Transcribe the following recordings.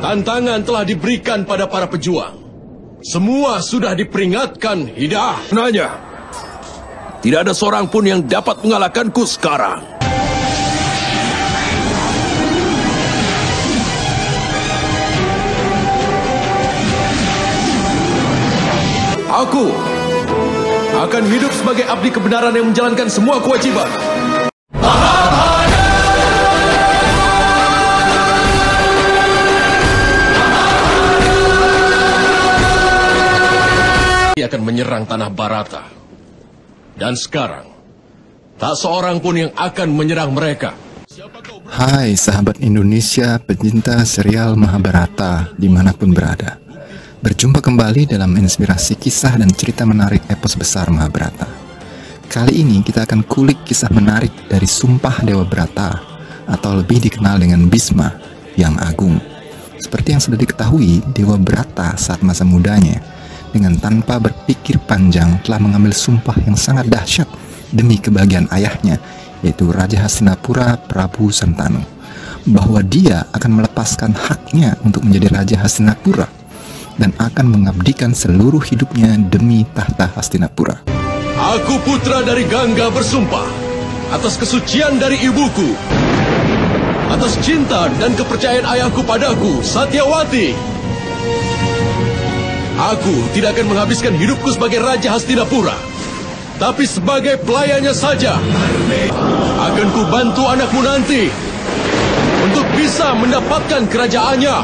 Tantangan telah diberikan pada para pejuang. Semua sudah diperingatkan, Hida. Nanya, tidak ada seorang pun yang dapat mengalahkanku sekarang. Aku akan hidup sebagai abdi kebenaran yang menjalankan semua kewajiban. Dia akan menyerang tanah Bharata. Dan sekarang, tak seorang pun yang akan menyerang mereka. Hai sahabat Indonesia, pecinta serial Mahabharata dimanapun berada. Berjumpa kembali dalam inspirasi kisah dan cerita menarik epos besar Mahabharata. Kali ini kita akan kulik kisah menarik dari Sumpah Dewa Brata, atau lebih dikenal dengan Bhisma yang agung. Seperti yang sudah diketahui, Dewa Brata saat masa mudanya dengan tanpa berpikir panjang telah mengambil sumpah yang sangat dahsyat demi kebahagiaan ayahnya, yaitu Raja Hastinapura Prabu Santanu, bahwa dia akan melepaskan haknya untuk menjadi Raja Hastinapura dan akan mengabdikan seluruh hidupnya demi tahta Hastinapura. Aku putra dari Gangga bersumpah atas kesucian dari ibuku, atas cinta dan kepercayaan ayahku padaku, Satyawati. Aku tidak akan menghabiskan hidupku sebagai Raja Hastinapura, tapi sebagai pelayannya saja. Akan ku bantu anakmu nanti untuk bisa mendapatkan kerajaannya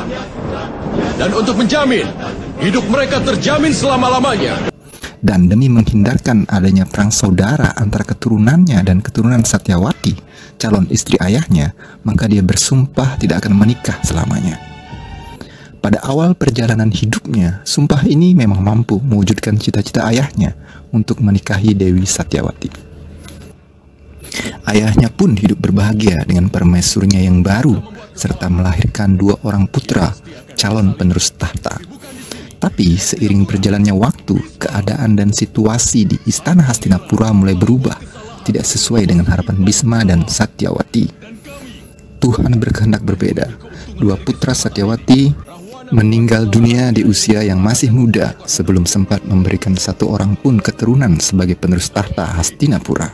dan untuk menjamin hidup mereka terjamin selama-lamanya. Dan demi menghindarkan adanya perang saudara antara keturunannya dan keturunan Satyawati, calon istri ayahnya, maka dia bersumpah tidak akan menikah selamanya. Pada awal perjalanan hidupnya, sumpah ini memang mampu mewujudkan cita-cita ayahnya untuk menikahi Dewi Satyawati. Ayahnya pun hidup berbahagia dengan permaisurnya yang baru, serta melahirkan 2 orang putra, calon penerus tahta. Tapi seiring berjalannya waktu, keadaan dan situasi di Istana Hastinapura mulai berubah, tidak sesuai dengan harapan Bhisma dan Satyawati. Tuhan berkehendak berbeda. 2 putra Satyawati meninggal dunia di usia yang masih muda sebelum sempat memberikan 1 orang pun keturunan sebagai penerus tahta Hastinapura.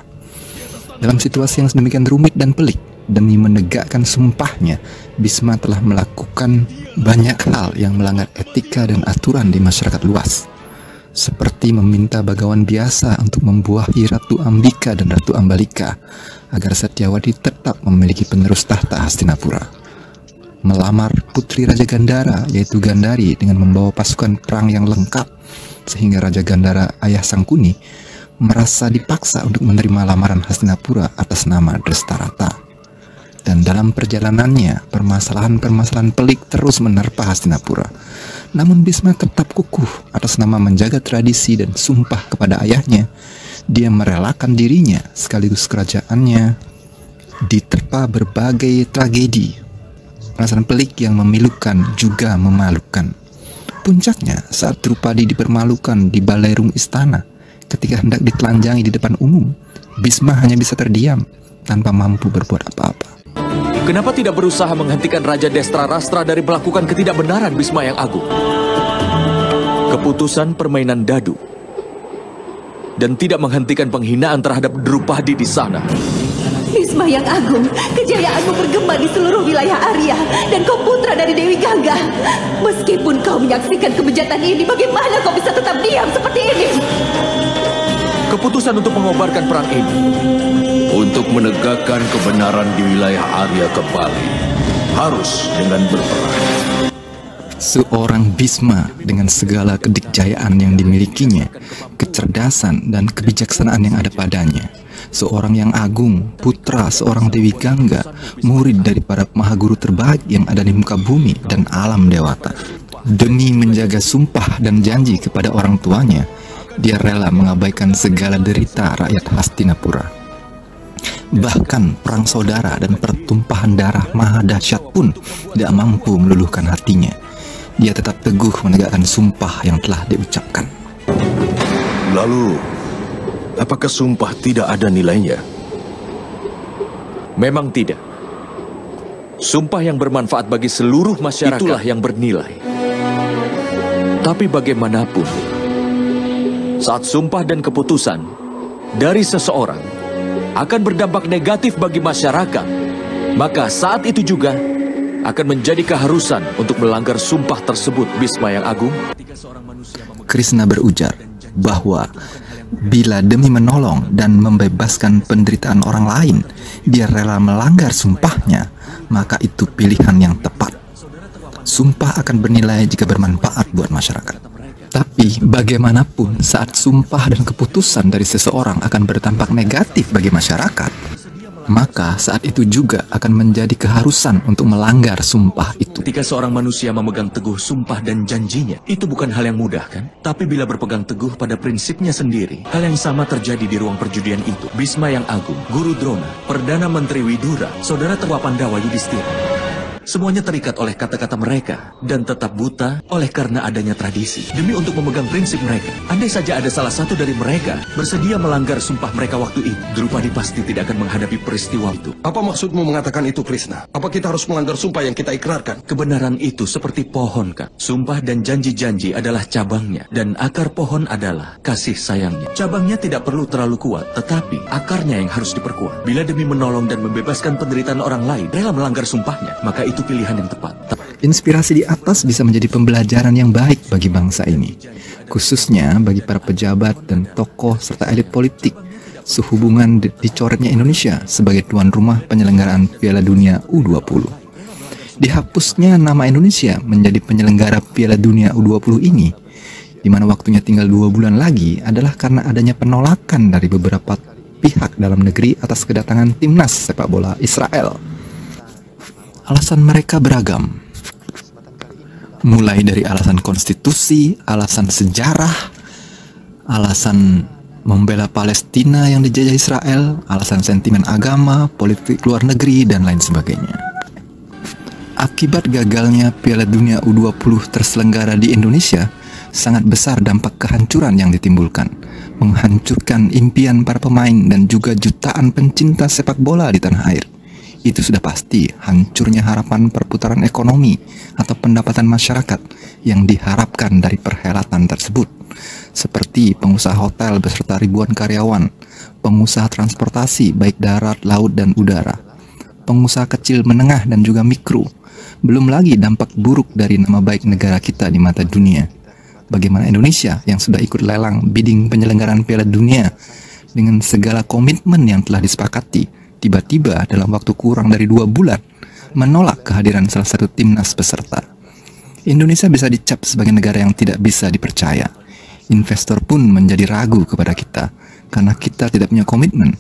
Dalam situasi yang sedemikian rumit dan pelik, demi menegakkan sumpahnya, Bhisma telah melakukan banyak hal yang melanggar etika dan aturan di masyarakat luas, seperti meminta bagawan biasa untuk membuahi Ratu Ambika dan Ratu Ambalika agar Satyawati tetap memiliki penerus tahta Hastinapura, melamar putri Raja Gandhara yaitu Gandhari dengan membawa pasukan perang yang lengkap, sehingga Raja Gandhara ayah Sangkuni merasa dipaksa untuk menerima lamaran Hastinapura atas nama Drestarata. Dan dalam perjalanannya, permasalahan-permasalahan pelik terus menerpa Hastinapura. Namun Bhisma tetap kukuh atas nama menjaga tradisi dan sumpah kepada ayahnya. Dia merelakan dirinya sekaligus kerajaannya diterpa berbagai tragedi, perasaan pelik yang memilukan juga memalukan. Puncaknya saat Drupadi dipermalukan di balerung istana ketika hendak ditelanjangi di depan umum, Bhisma hanya bisa terdiam tanpa mampu berbuat apa-apa. Kenapa tidak berusaha menghentikan Raja Destrarastra dari melakukan ketidakbenaran Bhisma yang agung? Keputusan permainan dadu dan tidak menghentikan penghinaan terhadap Drupadi di sana. Bhisma yang agung, kejayaanmu bergema di seluruh wilayah Arya, dan kau putra dari Dewi Gangga. Meskipun kau menyaksikan kebejatan ini, bagaimana kau bisa tetap diam seperti ini? Keputusan untuk mengobarkan perang ini, untuk menegakkan kebenaran di wilayah Arya kembali, harus dengan berperang. Seorang Bhisma dengan segala kedikjayaan yang dimilikinya, kecerdasan dan kebijaksanaan yang ada padanya, seorang yang agung, putra seorang Dewi Gangga, murid dari para mahaguru terbaik yang ada di muka bumi dan alam dewata. Demi menjaga sumpah dan janji kepada orang tuanya, dia rela mengabaikan segala derita rakyat Hastinapura. Bahkan perang saudara dan pertumpahan darah maha dahsyat pun tidak mampu meluluhkan hatinya. Dia tetap teguh menegakkan sumpah yang telah diucapkan. Lalu, apakah sumpah tidak ada nilainya? memang tidak. Sumpah yang bermanfaat bagi seluruh masyarakat itulah yang bernilai. Tapi bagaimanapun, saat sumpah dan keputusan dari seseorang akan berdampak negatif bagi masyarakat, maka saat itu juga akan menjadi keharusan untuk melanggar sumpah tersebut. Bisma yang Agung. Krishna berujar bahwa bila demi menolong dan membebaskan penderitaan orang lain, dia rela melanggar sumpahnya, maka itu pilihan yang tepat. Sumpah akan bernilai jika bermanfaat buat masyarakat. Tapi bagaimanapun saat sumpah dan keputusan dari seseorang akan berdampak negatif bagi masyarakat, maka saat itu juga akan menjadi keharusan untuk melanggar sumpah itu. Ketika seorang manusia memegang teguh sumpah dan janjinya, itu bukan hal yang mudah kan? Tapi bila berpegang teguh pada prinsipnya sendiri, hal yang sama terjadi di ruang perjudian itu. Bisma yang Agung, Guru Drona, Perdana Menteri Widura, Saudara Tetua Pandawa Yudhistira. Semuanya terikat oleh kata-kata mereka dan tetap buta oleh karena adanya tradisi. Demi untuk memegang prinsip mereka, andai saja ada salah satu dari mereka bersedia melanggar sumpah mereka waktu itu, Drupadi pasti tidak akan menghadapi peristiwa itu. Apa maksudmu mengatakan itu, Krishna? Apa kita harus melanggar sumpah yang kita ikrarkan? Kebenaran itu seperti pohon, kan? Sumpah dan janji-janji adalah cabangnya, dan akar pohon adalah kasih sayangnya. Cabangnya tidak perlu terlalu kuat, tetapi akarnya yang harus diperkuat. Bila demi menolong dan membebaskan penderitaan orang lain, rela melanggar sumpahnya, maka itu pilihan yang tepat. Inspirasi di atas bisa menjadi pembelajaran yang baik bagi bangsa ini, khususnya bagi para pejabat dan tokoh serta elit politik, sehubungan dicoretnya Indonesia sebagai tuan rumah penyelenggaraan Piala Dunia U20. Dihapusnya nama Indonesia menjadi penyelenggara Piala Dunia U20 ini, di mana waktunya tinggal 2 bulan lagi, adalah karena adanya penolakan dari beberapa pihak dalam negeri atas kedatangan timnas sepak bola Israel. Alasan mereka beragam, mulai dari alasan konstitusi, alasan sejarah, alasan membela Palestina yang dijajah Israel, alasan sentimen agama, politik luar negeri, dan lain sebagainya. Akibat gagalnya Piala Dunia U20 terselenggara di Indonesia, sangat besar dampak kehancuran yang ditimbulkan, menghancurkan impian para pemain dan juga jutaan pencinta sepak bola di tanah air. Itu sudah pasti hancurnya harapan perputaran ekonomi atau pendapatan masyarakat yang diharapkan dari perhelatan tersebut, seperti pengusaha hotel beserta ribuan karyawan, pengusaha transportasi baik darat, laut, dan udara, pengusaha kecil, menengah, dan juga mikro. Belum lagi dampak buruk dari nama baik negara kita di mata dunia. Bagaimana Indonesia yang sudah ikut lelang bidding penyelenggaraan Piala Dunia dengan segala komitmen yang telah disepakati, tiba-tiba dalam waktu kurang dari 2 bulan menolak kehadiran salah satu timnas peserta. Indonesia bisa dicap sebagai negara yang tidak bisa dipercaya. Investor pun menjadi ragu kepada kita karena kita tidak punya komitmen.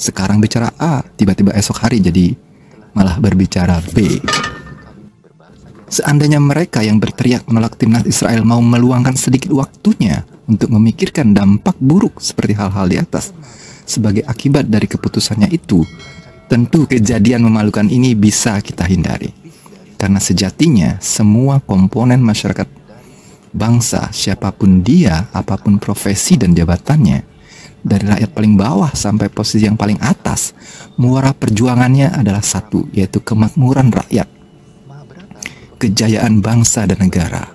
Sekarang bicara A, tiba-tiba esok hari jadi malah berbicara B. Seandainya mereka yang berteriak menolak timnas Israel mau meluangkan sedikit waktunya untuk memikirkan dampak buruk seperti hal-hal di atas sebagai akibat dari keputusannya itu, tentu kejadian memalukan ini bisa kita hindari. Karena sejatinya semua komponen masyarakat bangsa, siapapun dia, apapun profesi dan jabatannya, dari rakyat paling bawah sampai posisi yang paling atas, muara perjuangannya adalah satu, yaitu kemakmuran rakyat, kejayaan bangsa dan negara,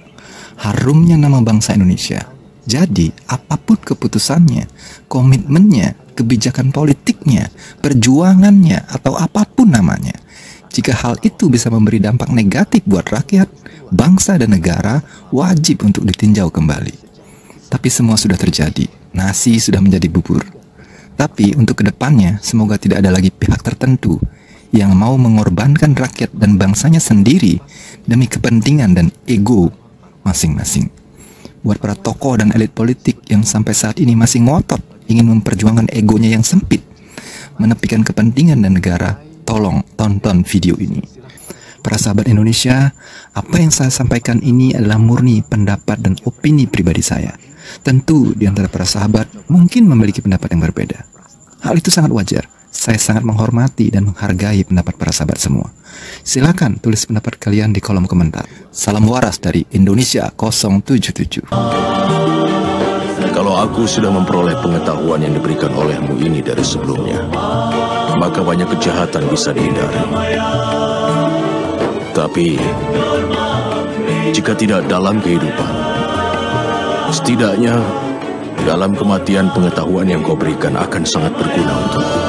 harumnya nama bangsa Indonesia. Jadi, apapun keputusannya, komitmennya, kebijakan politiknya, perjuangannya, atau apapun namanya, jika hal itu bisa memberi dampak negatif buat rakyat, bangsa, dan negara, wajib untuk ditinjau kembali. Tapi semua sudah terjadi, nasi sudah menjadi bubur. Tapi untuk kedepannya, semoga tidak ada lagi pihak tertentu yang mau mengorbankan rakyat dan bangsanya sendiri demi kepentingan dan ego masing-masing. Buat para tokoh dan elit politik yang sampai saat ini masih ngotot ingin memperjuangkan egonya yang sempit, menepikan kepentingan dan negara, tolong tonton video ini. Para sahabat Indonesia, apa yang saya sampaikan ini adalah murni pendapat dan opini pribadi saya. Tentu di antara para sahabat mungkin memiliki pendapat yang berbeda. Hal itu sangat wajar. Saya sangat menghormati dan menghargai pendapat para sahabat semua. Silakan tulis pendapat kalian di kolom komentar. Salam waras dari Indonesia 077. Kalau aku sudah memperoleh pengetahuan yang diberikan olehmu ini dari sebelumnya, maka banyak kejahatan bisa dihindari. Tapi, jika tidak dalam kehidupan, setidaknya dalam kematian pengetahuan yang kau berikan akan sangat berguna untukku.